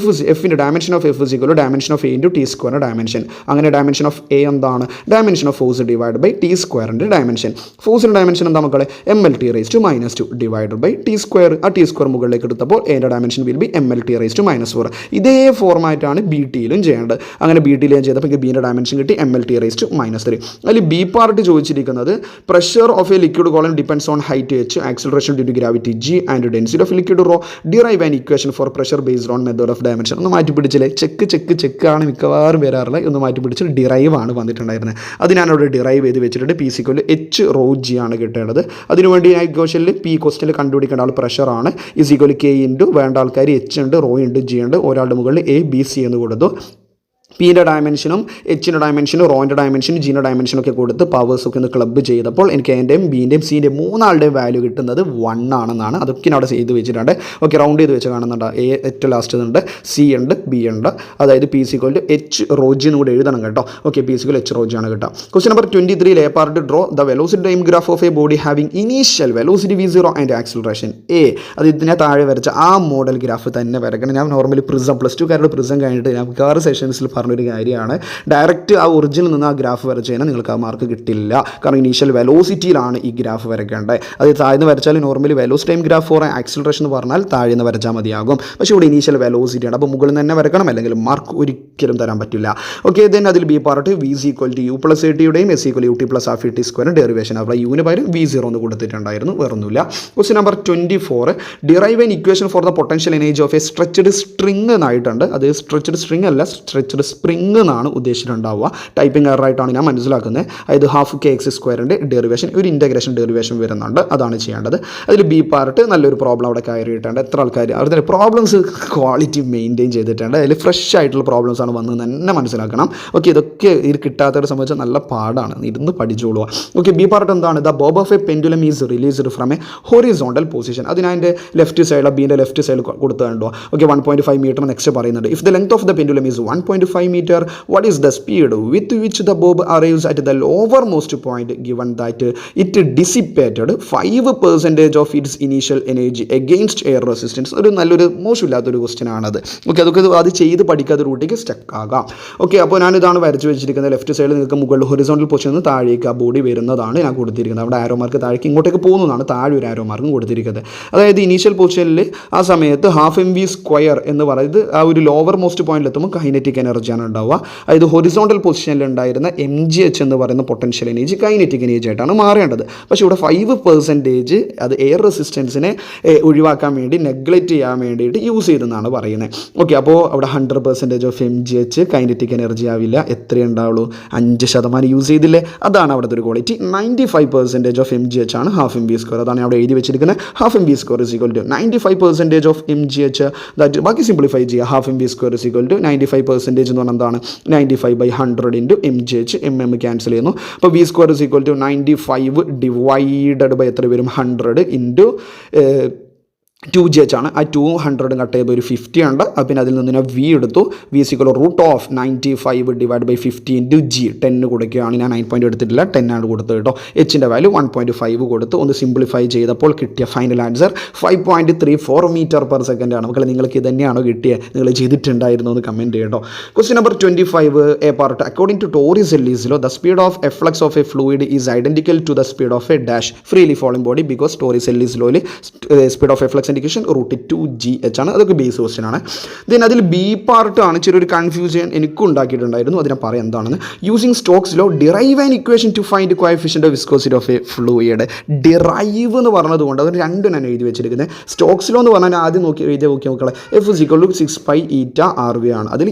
Fൻ്റെ dimension of F = dimension of A × T² dimension. അങ്ങനെ ഡയമെൻഷൻ ഓഫ് A എന്താണ്? Dimension of force divide by T² dimension. ഫോഴ്സിൻ്റെ ഡയമെൻഷൻ എന്താ മക്കളെ? MLT⁻⁻² divide by T². ആ T² മുകളിലേക്ക് എടുത്തപ്പോൾ എൻ്റെ ഡയമെൻഷൻ വിൽ ബി MLT⁻⁻4. ഇതേ ഫോർമാറ്റാണ് BTയിലും ചെയ്യേണ്ടത്. അങ്ങനെ BTയിൽ ഞാൻ ചെയ്തപ്പോൾ എനിക്ക് ബിൻ്റെ ഡയമെൻഷൻ കിട്ടി MLT⁻⁻3. അതിൽ ബി പാർട്ട് ചോദിച്ചിരിക്കുന്നത് pressure of a liquid column depends on height H, acceleration due to gravity G and density of liquid rho. Derive an equation for pressure based on method of dimension. ഒന്ന് മാറ്റി പിടിച്ചില്ലേ? ചെക്കാണ് മിക്കവാറും വരാറുള്ളത്. ഒന്ന് മാറ്റി പിടിച്ച് derive ആണ് വന്നിട്ടുണ്ടായിരുന്നത്. അത് ഞാനവിടെ ഡിറൈവ് ചെയ്ത് വെച്ചിട്ടുണ്ട്. P = H ρg ആണ് കിട്ടേണ്ടത്. അതിനുവേണ്ടി ഞാൻ ഇക്വേഷനിൽ P ക്വസ്റ്റ്യനിൽ കണ്ടുപിടിക്കേണ്ട ആൾ പ്രഷറാണ്. = K × വേണ്ട ആൾക്കാർ H ഉണ്ട്, റോ ഉണ്ട്, G ഉണ്ട്. ഒരാളുടെ മുകളിൽ ABC എന്ന് കൊടുത്തു. Pൻ്റെ ഡയമെൻഷനും Hൻ്റെ ഡയമെൻഷനും റോൻ്റെ ഡയമെൻഷനും Gൻ്റെ ഡയമെൻഷനും ഒക്കെ കൊടുത്ത് പവേഴ്സൊക്കെ ഒന്ന് ക്ലബ്ബ് ചെയ്തപ്പോൾ എനിക്ക് എൻ്റെയും ബിൻ്റെയും സിൻ്റെയും മൂന്നാളുടെയും വാല്യൂ കിട്ടുന്നത് 1 ആണെന്നാണ്. അതൊക്കെ ഞാൻ അവിടെ ചെയ്ത് വെച്ചിട്ടുണ്ട്. ഓക്കെ, റൗണ്ട് ചെയ്ത് വെച്ച് കാണുന്നുണ്ട്. A ഏറ്റവും ലാസ്റ്റ് ഉണ്ട്, C ഉണ്ട്, B ഉണ്ട്. അതായത് P = H ρg എന്ന് കൂടെ എഴുതണം കേട്ടോ. ഓക്കെ, P = H ρg ആണ് കേട്ടോ. Question number 23 A part draw the velocity time graph of a body having initial velocity V0 and acceleration A. അത് ഇതിനെ താഴെ വരച്ച ആ മോഡൽ ഗ്രാഫ് തന്നെ വരക്കണം. ഞാൻ നോർമലി പ്രിസം +2 പ്രിസം കഴിഞ്ഞിട്ട് ഞാൻ മിക്കവാറും സെഷൻസിൽ പറഞ്ഞൊരു കാര്യമാണ്. ഡയറക്റ്റ് ആ ഒറിജിനിൽ നിന്ന് ആ ഗ്രാഫ് വരച്ച് കഴിഞ്ഞാൽ നിങ്ങൾക്ക് ആ മാർക്ക് കിട്ടില്ല. കാരണം ഇനീഷ്യൽ വെലോസിറ്റിയിലാണ് ഈ ഗ്രാഫ് വരയ്ക്കേണ്ടത്. അത് താഴ്ന്ന് വരച്ചാൽ normally velocity time graph four acceleration എന്ന് പറഞ്ഞാൽ താഴ്ന്ന് വരച്ചാൽ മതിയാകും. പക്ഷേ ഇവിടെ ഇനീഷ്യൽ വെലോസിറ്റിയാണ്. അപ്പോൾ മുകളിൽ നിന്ന് തന്നെ വരക്കണം, അല്ലെങ്കിൽ മാർക്ക് ഒരിക്കലും തരാൻ പറ്റില്ല. ഓക്കെ, ദെൻ അതിൽ ബി പാർട്ട് V = U + ATയുടെയും S = UT + half AT² derivation. അവിടെ യുവിന് പകരം V0 എന്ന് കൊടുത്തിട്ടുണ്ടായിരുന്നു, വേറൊന്നുമില്ല. Question number 24 derive an equation for the potential energy of a stretched string എന്നായിട്ടുണ്ട്. അത് സ്ട്രെച്ച്ഡ് സ്ട്രിങ് അല്ല, സ്ട്രെച്ച്ഡ് സ്പ്രിങ് എന്നാണ് ഉദ്ദേശിച്ചിട്ടുണ്ടാവുക. ടൈപ്പിംഗ് എററായിട്ടാണ് ഞാൻ മനസ്സിലാക്കുന്നത്. അതായത് ഹാഫ് കെ എക്സ് സ്ക്വയറിൻ്റെ ഡെറിവേഷൻ ഒരു ഇൻറ്റഗ്രേഷൻ ഡെറിവേഷൻ വരുന്നുണ്ട്, അതാണ് ചെയ്യേണ്ടത്. അതിൽ ബി പാർട്ട് നല്ലൊരു പ്രോബ്ലം അവിടെ കയറിയിട്ടുണ്ട്. എത്ര ആൾക്കാർ അവരുടെ പ്രോബ്ലംസ് ക്വാളിറ്റി മെയിൻറ്റെയിൻ ചെയ്തിട്ടുണ്ട്. അതിൽ ഫ്രഷ് ആയിട്ടുള്ള പ്രോബ്ലംസ് ആണ് വന്നത് തന്നെ മനസ്സിലാക്കണം. ഓക്കെ, ഇതൊക്കെ ഇത് കിട്ടാത്തവരെ സംബന്ധിച്ച് നല്ല പാടാണ്, ഇരുന്ന് പഠിച്ചോളുക. ഓക്കെ, ബി പാർട്ട് എന്താണ്? The bob of a pendulum is released from a horizontal position. അതിനതിൻ്റെ ലെഫ്റ്റ് സൈഡ് ബീൻ്റെ ലെഫ്റ്റ് സൈഡ് കൊടുത്തുണ്ടോ. ഓക്കെ, 1.5 മീറ്റർ നെക്സ്റ്റ് പറയുന്നുണ്ട്. If the length of the pendulum is 1.5 metre, what is the speed with which the bob arrives at the lowermost point given that it dissipated 5% of its initial energy against air resistance. ഒരു നല്ലൊരു മോശമില്ലാത്തൊരു question ആണത്. Okay, അതൊക്കെ അത് ചെയ്ത് പഠിക്കാത്ത റൂട്ടിക്ക് stuck ആകാം. Okay, അപ്പോൾ ഞാനിതാണ് വരച്ച് വെച്ചിരിക്കുന്നത്. ലെഫ്റ്റ് സൈഡിൽ നിങ്ങൾക്ക് മുകളിൽ ഹൊറിസോണ്ടൽ പൊസിഷൻ നിന്ന് താഴേക്ക് ആ ബോഡി വരുന്നതാണ് ഞാൻ കൊടുത്തിരിക്കുന്നത്. അവിടെ ആരോ മാർക്ക് താഴേക്ക് ഇങ്ങോട്ടേക്ക് പോകുന്നതാണ്, താഴെ ഒരു ആരോ മാർക്കും കൊടുത്തിരിക്കുന്നത്. അതായത് ഇനീഷ്യൽ പൊസിഷനിൽ ആ സമയത്ത് ഹാഫ് എം വി സ്ക്വയർ എന്ന് പറയുന്നത് ആ ഒരു ലോവർ മോസ്റ്റ് പോയിന്റിൽ എത്തുമ്പോൾ കൈനറ്റിക് എനർജിയാണ് ഉണ്ടാവുക. അതായത് ഹൊറിസോണ്ടൽ പൊസിഷനിൽ ഉണ്ടായിരുന്ന MGH എന്ന് പറയുന്ന പൊട്ടൻഷ്യൽ എനർജി കൈനറ്റിക് എനർജി ആയിട്ടാണ് മാറേണ്ടത്. പക്ഷേ ഇവിടെ 5% അത് എയർ റെസിസ്റ്റൻസിനെ ഒഴിവാക്കാൻ വേണ്ടി നെഗ്ലക്റ്റ് ചെയ്യാൻ വേണ്ടിയിട്ട് യൂസ് ചെയ്തെന്നാണ് പറയുന്നത്. ഓക്കെ, അപ്പോൾ അവിടെ 100% ഓഫ് MGH കൈനറ്റിക് എനർജി ആവില്ല. എത്രയേ ഉണ്ടാവുള്ളൂ? 5% യൂസ് ചെയ്തില്ലേ? അതാണ് അവിടുത്തെ ഒരു ക്വാളിറ്റി. 95% ഓഫ് MGH ആണ് ഹാഫ് എം ബി സ്ക്വയർ. അതാണ് അവിടെ എഴുതി വെച്ചിരിക്കുന്നത്. Half M B square is equal to 95% of MGH. That ബാക്കി സിംപ്ലിഫൈ ചെയ്യുക. ഹാഫ് M B square is equal to 95% എന്ന് പറഞ്ഞാൽ എന്താണ്? 95/100 ഇൻറ്റു MGH. ക്യാൻസൽ ചെയ്യുന്നു. അപ്പോൾ V square is equal to 95 divided by എത്ര വരും? 100 ഇൻറ്റു 2GH ആണ്. ആ 200 കട്ട് ചെയ്യുമ്പോൾ ഒരു 50 ഉണ്ട്. പിന്നെ അതിൽ നിന്ന് ഞാൻ വി എടുത്തു. V equal root of 95 divide by 50 into G. 10 കൊടുക്കുകയാണ്. ഞാൻ 9 പോയിൻറ്റ് എടുത്തിട്ടില്ല, 10 ആണ് കൊടുത്തത് കേട്ടോ. എച്ചിൻ്റെ വാല്യൂ 1.5 കൊടുത്തു. ഒന്ന് സിംപ്ലിഫൈ ചെയ്തപ്പോൾ കിട്ടിയ final answer 5.34 metre per second ആണ്. മക്കളെ, നിങ്ങൾക്ക് ഇത് തന്നെയാണോ കിട്ടിയത്? നിങ്ങൾ ചെയ്തിട്ടുണ്ടായിരുന്നു എന്ന് കമൻറ്റ് ചെയ്യട്ടോ. Question number 25 A part. According to Torricelli's law, the speed of efflux of a fluid is identical to the speed of a dash freely falling body because Torricelli's ലോയിൽ speed of efflux indication √2GH ആണ്. അതൊക്കെ base question ആണ്. Then അതിൽ B part ആണ് ചെറിയൊരു confusion എനിക്കും ഉണ്ടാക്കിയിട്ടുണ്ടായിരുന്നു. അതിനെ പറയാം എന്താണെന്ന്. Using Stokes law derive an equation to find coefficient of viscosity of a fluid. Derive എന്ന് പറഞ്ഞതുകൊണ്ട് അത് രണ്ടും ഞാൻ എഴുതി വെച്ചിരിക്കുന്നത്. സ്റ്റോക്സ് ലോ എന്ന് പറഞ്ഞാൽ ആദ്യം എഴുതി നോക്കിയാൽ മക്കളെ F = 6π∗RV ആണ്. അതിൽ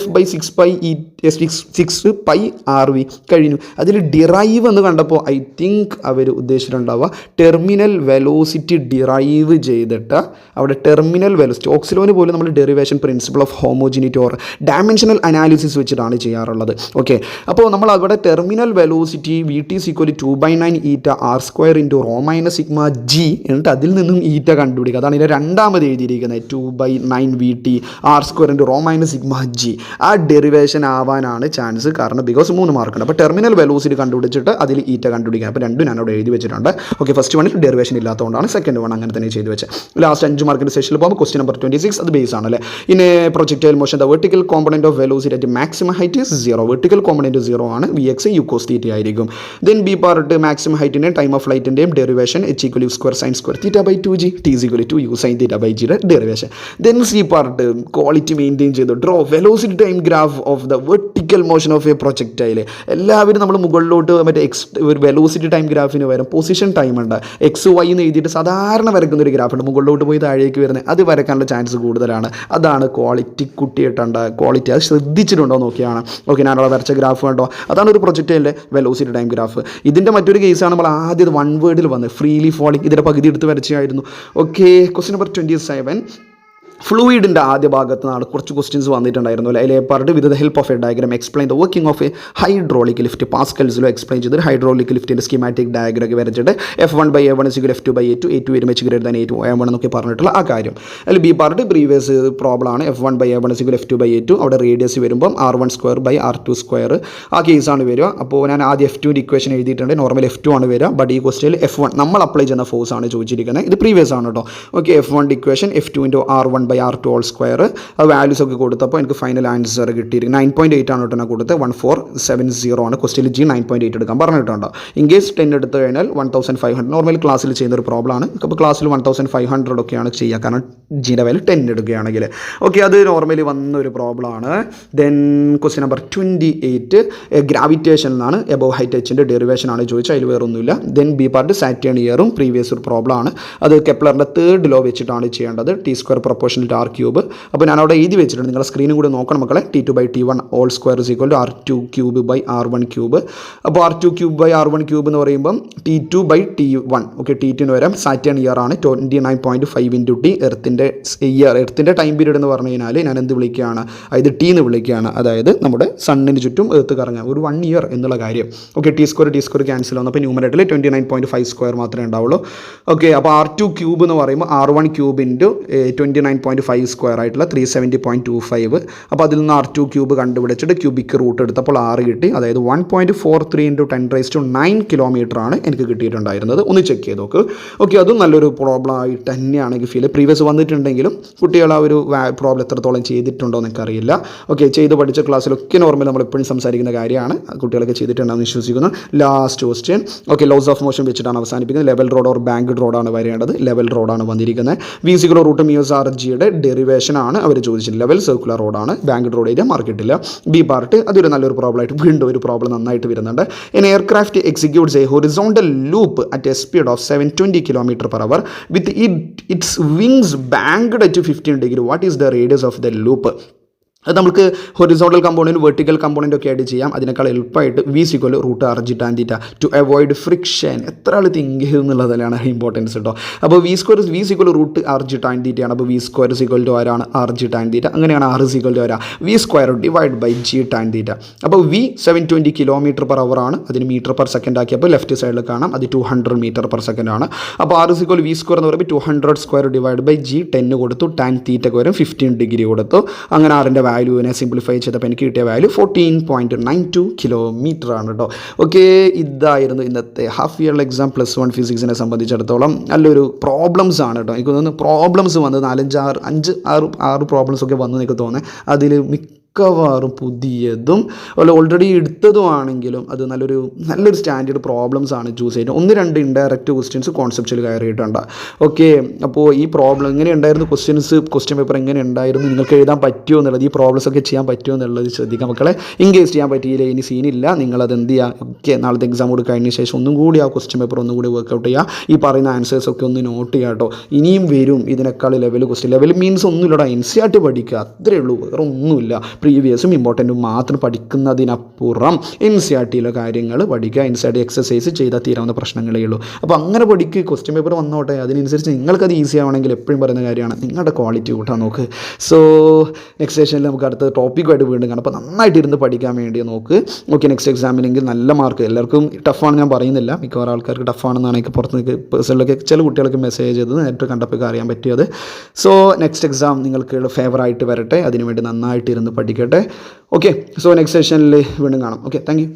F/6π/RV കഴിഞ്ഞു. അതിൽ ഡിറൈവ് എന്ന് കണ്ടപ്പോൾ ഐ തിങ്ക് അവർ ഉദ്ദേശിച്ചിട്ടുണ്ടാവുക ടെർമിനൽ വെലോസിറ്റി ഡിറൈവ് ചെയ്തിട്ട് അവിടെ ടെർമിനൽ വെലോ സ്റ്റോക്സ് ലോന് പോലും നമ്മൾ derivation principle of homogeneity or dimensional analysis വെച്ചിട്ടാണ് ചെയ്യാറുള്ളത്. ഓക്കെ, അപ്പോൾ നമ്മൾ അവിടെ terminal velocity VT = 2/9 η/r² into ρ-σg എന്നിട്ട് അതിൽ നിന്നും ഈറ്റ കണ്ടുപിടിക്കുക. അതാണ് ഇതിൻ്റെ രണ്ടാമത് എഴുതിയിരിക്കുന്നത്. 2/9 VT/r² ഇൻറ്റു ρ-σg. ആ ഡെറിവേഷൻ ആവാനാണ് ചാൻസ്. കാരണം ബിക്കോസ് 3 മാർക്കുണ്ട്. അപ്പോൾ ടെർമിനൽ വെലോസിറ്റി കണ്ടുപിടിച്ചിട്ട് അതിൽ ഈറ്റ കണ്ടുപിടിക്കുക. അപ്പോൾ രണ്ടും ഞാൻ അവിടെ എഴുതി വെച്ചിട്ടുണ്ട്. ഓക്കെ, ഫസ്റ്റ് വണ്ണിൽ ഡെറിവേഷൻ ഇല്ലാത്തതുകൊണ്ടാണ് സെക്കൻഡ് വൺ അങ്ങനെ തന്നെ ചെയ്ത് വെച്ചത്. ലാസ്റ്റ് 5 മാർക്കിൻ്റെ സെഷനിൽ പോകുമ്പോൾ ക്വസ്റ്റ്യൻ നമ്പർ 26 അത് ബേസ് ആണല്ലേ. In a projectile motion the vertical component of velocity at maximum height is 0. Vertical component 0 ആണ്. Vx u cos θ ആയിരിക്കും. ദെൻ ബി പാർട്ട് മാക്സിമം ഹൈറ്റിൻ്റെയും ടൈം ഓഫ് ഫ്ലൈറ്റിൻ്റെയും derivation H = u² sin² θ/2g T = u sin θ/g യുടെ derivation. Then C part quality maintain ചെയ്തു. Draw velocity time graph of the vertical motion of a projectile. എല്ലാവരും നമ്മൾ മുകളിലോട്ട് മറ്റേ ഒരു velocity time ഗ്രാഫിന് വരും പൊസിഷൻ ടൈം ഉണ്ട്. XY എന്ന് എഴുതിയിട്ട് സാധാരണ വരയ്ക്കുന്ന ഒരു ഗ്രാഫുണ്ട്. മുകളിലോട്ട് പോയി താഴേക്ക് വരുന്നത് അത് വരയ്ക്കാനുള്ള ചാൻസ് കൂടുതലാണ്. അതാണ് ക്വാളിറ്റി കുട്ടിയിട്ടുണ്ട്. ക്വാളിറ്റി അത് ശ്രദ്ധിച്ചിട്ടുണ്ടോ നോക്കിയാണ്. ഓക്കെ, ഞാനവിടെ വരച്ച ഗ്രാഫ് കണ്ടോ? അതാണ് ഒരു പ്രൊജക്ടൈലിൻ്റെ വെലോസിറ്റി ടൈം ഗ്രാഫ്. ഇതിൻ്റെ മറ്റൊരു കേസാണ് നമ്മൾ ആദ്യം 1 വേർഡിൽ വന്നത് ഫ്രീലി ഫോളിങ്. ഇതിൻ്റെ പകുതി എടുത്ത് വരച്ചായിരുന്നു. ഓക്കെ, ക്വസ്റ്റ്യൻ നമ്പർ 27 ഫ്ലൂയിഡിൻ്റെ ആദ്യ ഭാഗത്ത് നിന്നാണ് കുറച്ച് ക്വസ്റ്റ്യൻസ് വന്നിട്ടുണ്ടായിരുന്നു. അതിലെ part with the help of a diagram explain the working of a hydraulic lift. പാസ്കൽസിലോ എക്സ്പ്ലെയിൻ ചെയ്തിട്ട് ഹൈഡ്രോളിക് ലിഫ്റ്റിൻ്റെ സ്കീമാറ്റിക് ഡയഗ്രം ഒക്കെ വരച്ചിട്ട് F1/A1 = F2/A2 A2 വരുമ്പോൾ H > A1 എന്നൊക്കെ പറഞ്ഞിട്ടുള്ള ആ കാര്യം. അതിൽ ബി പാർട്ട് പ്രീവിയസ് പ്രോബ്ലം ആണ്. F1/A1 = F2/A2 അവിടെ റേഡിയസ് വരുമ്പം R1² ആ കേസാണ് വരിക. അപ്പോൾ ഞാൻ ആദ്യം F2ൻ്റെ ഇക്വേഷൻ എഴുതിയിട്ടുണ്ട്. നോർമൽ F2 ആണ് വരിക. ബട്ട് ഈ ക്വസ്റ്റ്യനിൽ F1 നമ്മൾ അപ്ലൈ ചെയ്യുന്ന ഫോഴ്സ് ആണ് ചോദിച്ചിരിക്കുന്നത്. ഇത് പ്രീവിയസ് ആണ് കേട്ടോ. Okay, F1 equation F2 × R1/R2² ആ വാല്യൂസ് ഒക്കെ കൊടുത്തപ്പോൾ എനിക്ക് ഫൈനൽ ആൻസർ കിട്ടിയിരിക്കും 9.8 ആണ് കേട്ടോ. ഞാൻ കൊടുത്തത് 1470 ആണ്. ക്വസ്റ്റ്യനിൽ G 9.8 എടുക്കാൻ പറഞ്ഞിട്ടുണ്ടോ. ഇൻ കേസ് 10 എടുത്തു കഴിഞ്ഞാൽ 1500. നോർമൽ ക്ലാസ്സിൽ ചെയ്യുന്ന ഒരു പ്രോബ്ലം ആണ്. അപ്പോൾ ക്ലാസ്സിൽ 1500 ഒക്കെയാണ് ചെയ്യുക. കാരണം Gയുടെ വാല്യൂ 10 എടുക്കുകയാണെങ്കിൽ. ഓക്കെ, അത് നോർമലി വന്നൊരു പ്രോബ്ലം ആണ്. ദെൻ ക്വസ്റ്റ്യൻ നമ്പർ 28 ഗ്രാവിറ്റേഷൻ എന്നാണ്. എബോവ് ഹൈറ്റ് Hൻ്റെ ഡെറിവേഷൻ ആണ് ചോദിച്ചാൽ അതിൽ വേറെ ഒന്നുമില്ല. ദെൻ ബി പാർട്ട് സാറ്റേൺ ഇയറും പ്രീവിയസ് ഒരു പ്രോബ്ലം ആണ്. അത് കെപ്ലറിൻ്റെ 3rd ലോ വെച്ചിട്ടാണ് ചെയ്യേണ്ടത്. T² proportion proportional to R cube. അപ്പോൾ ഞാൻ അവിടെ എഴുതി വെച്ചിട്ടുണ്ട്, നിങ്ങളുടെ സ്ക്രീനും കൂടി നോക്കണം മക്കളെ. T2/T1 whole square is equal to R2³ R1³. അപ്പോൾ R2³ R1³ എന്ന് പറയുമ്പം T2/T1. ഓക്കെ, T2 വരാം. സാറ്റേൺ ഇയർ ആണ് 29.5 ഇൻറ്റു ടി. എർത്തിൻ്റെ ടൈം പീരീഡ് എന്ന് പറഞ്ഞു കഴിഞ്ഞാൽ ഞാൻ എന്ത് വിളിക്കുകയാണ്, അതായത് ടി എന്ന് വിളിക്കുകയാണ്. അതായത് നമ്മുടെ സണ്ണിന് ചുറ്റും എർത്ത് കറങ്ങുക ഒരു 1 ഇയർ എന്നുള്ള കാര്യം. ഓക്കെ, T² ക്യാൻസൽ ആവുന്നു. അപ്പോൾ ന്യൂമറേറ്ററിൽ 29.5 സ്ക്വയർ മാത്രമേ ഉണ്ടാവുള്ളൂ. ഓക്കെ, അപ്പോൾ R2³ എന്ന് പറയുമ്പോൾ R1³ ഇൻറ്റു 29.5 സ്ക്വയർ ആയിട്ടുള്ള 370.25. അപ്പോൾ അതിൽ നിന്ന് R2³ കണ്ടുപിടിച്ചിട്ട് ക്യൂബിക് റൂട്ട് എടുത്തപ്പോൾ 6 കിട്ടി. അതായത് 1.43 ഇൻറ്റു 10⁹9 കിലോമീറ്ററാണ് എനിക്ക് കിട്ടിയിട്ടുണ്ടായിരുന്നത്. ഒന്ന് ചെക്ക് ചെയ്ത് നോക്ക്. ഓക്കെ, അതും നല്ലൊരു പ്രോബ്ലം ആയിട്ട് തന്നെയാണ് എനിക്ക് ഫീൽ. പ്രീവിയസ് വന്നിട്ടുണ്ടെങ്കിലും കുട്ടികൾ ആ ഒരു പ്രോബ്ലം എത്രത്തോളം ചെയ്തിട്ടുണ്ടോ എന്ന് എനിക്കറിയില്ല. ഓക്കെ, ചെയ്ത് പഠിച്ച ക്ലാസ്സിലൊക്കെ നോർമൽ നമ്മൾ എപ്പോഴും സംസാരിക്കുന്ന കാര്യമാണ്. കുട്ടികളൊക്കെ ചെയ്തിട്ടുണ്ടാകുമെന്ന് വിശ്വസിക്കുന്നു. Last question. Okay, laws of motion വെച്ചിട്ടാണ് അവസാനിപ്പിക്കുന്നത്. ലെവൽ റോഡ് ഓർ ബാങ്ക്ഡ് റോഡാണ് വരേണ്ടത്. ലെവൽ റോഡാണ് വന്നിരിക്കുന്നത്. V റൂട്ട് μSRGയുടെ ഡെറിവേഷൻ ആണ് അവർ ചോദിച്ചത്. ലെവൽ സർക്കുലർ റോഡാണ്, ബാങ്ക്ഡ് റോഡ് ഏരിയ മാർക്കിട്ടില്ല. ബി പാർട്ട് അതൊരു നല്ലൊരു പ്രോബ്ലം ആയിട്ട് വീണ്ടും ഒരു പ്രോബ്ലം നന്നായിട്ട് വരുന്നുണ്ട്. An aircraft executes a horizontal loop at a speed of 720 km/h with its wings banked at 15 degree. What is the radius of the loop? അത് നമുക്ക് ഹൊറിസോണ്ടൽ കമ്പോണൻറ്റ് വെർട്ടിക്കൽ കമ്പോണൻ്റ് ഒക്കെ ആയിട്ട് ചെയ്യാം. അതിനേക്കാൾ എളുപ്പമായിട്ട് V root R tan θ to avoid friction. എത്ര ആൾ think ചെയ്യുന്നുള്ളതിലാണ് importance കേട്ടോ. അപ്പോൾ V റൂട്ട് R tan θ ആണ്. അപ്പോൾ V² ആരാണ് R tan θ. അങ്ങനെയാണ് R V² divide by G tan θ. അപ്പോൾ V 720 km/h ആണ്. അതിന് m/s ആക്കിയപ്പോൾ ലെഫ്റ്റ് സൈഡിൽ കാണാം അത് 200 m/s ആണ്. അപ്പോൾ R V² എന്ന് പറയുമ്പോൾ 200² ഡിവൈഡ് ബൈ G 10 കൊടുത്തു. tan θ വരും 15 degree കൊടുത്തു. അങ്ങനെ ആറിൻ്റെ വാല്യൂവിനെ സിംപ്ലിഫൈ ചെയ്തപ്പോൾ എനിക്ക് കിട്ടിയ വാല്യൂ 14.92 കിലോമീറ്റർ ആണ് കേട്ടോ. ഓക്കെ, ഇതായിരുന്നു ഇന്നത്തെ ഹാഫ് ഇയർ എക്സാം +1 ഫിസിക്സിനെ സംബന്ധിച്ചിടത്തോളം. നല്ലൊരു പ്രോബ്ലംസ് ആണ് കേട്ടോ. എനിക്ക് തോന്നുന്നു പ്രോബ്ലംസ് വന്നത് 5-6 പ്രോബ്ലംസ് ഒക്കെ വന്നു എനിക്ക് തോന്നുന്നത്. അതിൽ മിക്കവാറും പുതിയതും ഓൾറെഡി എടുത്തതുമാണെങ്കിലും അത് നല്ലൊരു സ്റ്റാൻഡേർഡ് പ്രോബ്ലംസ് ആണ് ചൂസ് ചെയ്യുന്നത്. 1-2 ഇൻഡയറക്റ്റ് ക്വസ്റ്റ്യൻസ് കോൺസെപ്റ്റിൽ കയറിയിട്ടുണ്ട്. ഓക്കെ, അപ്പോൾ ഈ പ്രോബ്ലം എങ്ങനെ ഉണ്ടായിരുന്നു, ക്വസ്റ്റ്യൻ പേപ്പർ എങ്ങനെ ഉണ്ടായിരുന്നു, നിങ്ങൾക്ക് എഴുതാൻ പറ്റുമോ എന്നുള്ളത്, ഈ പ്രോബ്ലംസ് ഒക്കെ ചെയ്യാൻ പറ്റുമോ എന്നുള്ളത് ശ്രദ്ധിക്കാം മക്കളെ. ഇൻകേസ് ചെയ്യാൻ പറ്റിയില്ല, ഇനി സീനില്ല, നിങ്ങളത് എന്ത് ചെയ്യുക, ഓക്കെ, നാളത്തെ എക്സാം കൂടി കഴിഞ്ഞ ശേഷം ഒന്നും കൂടി ആ ക്വസ്റ്റ്യൻ പേപ്പർ ഒന്നും കൂടി വർക്കൗട്ട് ചെയ്യുക. ഈ പറയുന്ന ആൻസേഴ്സൊക്കെ ഒന്ന് നോട്ട് ചെയ്യുക കേട്ടോ. ഇനിയും വരും ഇതിനേക്കാൾ ലെവൽ മീൻസ് ഒന്നുമില്ലടാ. NCERT പഠിക്കുക, അത്രയേ ഉള്ളൂ, വേറെ ഒന്നുമില്ല. പ്രീവിയസും ഇമ്പോർട്ടൻറ്റും മാത്രം പഠിക്കുന്നതിനപ്പുറം NCERTയിലെ കാര്യങ്ങൾ പഠിക്കുക. NCERT എക്സസൈസ് ചെയ്താൽ തീരാവുന്ന പ്രശ്നങ്ങളേ ഉള്ളൂ. അപ്പോൾ അങ്ങനെ പഠിക്കുക. ക്വസ്റ്റ്യൻ പേപ്പർ വന്നോട്ടെ, അതിനനുസരിച്ച് നിങ്ങൾക്കത് ഈസി ആവണമെങ്കിൽ എപ്പോഴും പറയുന്ന കാര്യമാണ് നിങ്ങളുടെ ക്വാളിറ്റി കൂട്ടാൻ നോക്ക്. സോ നെക്സ്റ്റ് സെഷനിൽ നമുക്ക് അടുത്ത ടോപ്പിക്കുമായിട്ട് വീണ്ടും കാണാം. അപ്പോൾ നന്നായിട്ട് ഇരുന്ന് പഠിക്കാൻ വേണ്ടി നോക്ക്. ഓക്കെ, നെക്സ്റ്റ് എക്സാമിനെങ്കിൽ നല്ല മാർക്ക്. എല്ലാവർക്കും ടഫാണ് ഞാൻ പറയുന്നില്ല, മിക്കവാറും ആൾക്കാർക്ക് ടഫാണെന്നാണ് എനിക്ക് പുറത്ത് പേഴ്സണലൊക്കെ ചില കുട്ടികൾക്ക് മെസ്സേജ് ചെയ്തത് നേരിട്ട് കണ്ടപ്പോൾ അറിയാൻ പറ്റിയത്. സോ നെക്സ്റ്റ് എക്സാം നിങ്ങൾക്ക് ഫേവറായിട്ട് വരട്ടെ, അതിനുവേണ്ടി നന്നായിട്ട് ഇരുന്ന് പഠിക്കട്ടെ. ഓക്കെ, സോ നെക്സ്റ്റ് സെഷനിൽ വീണ്ടും കാണാം. Okay, thank you.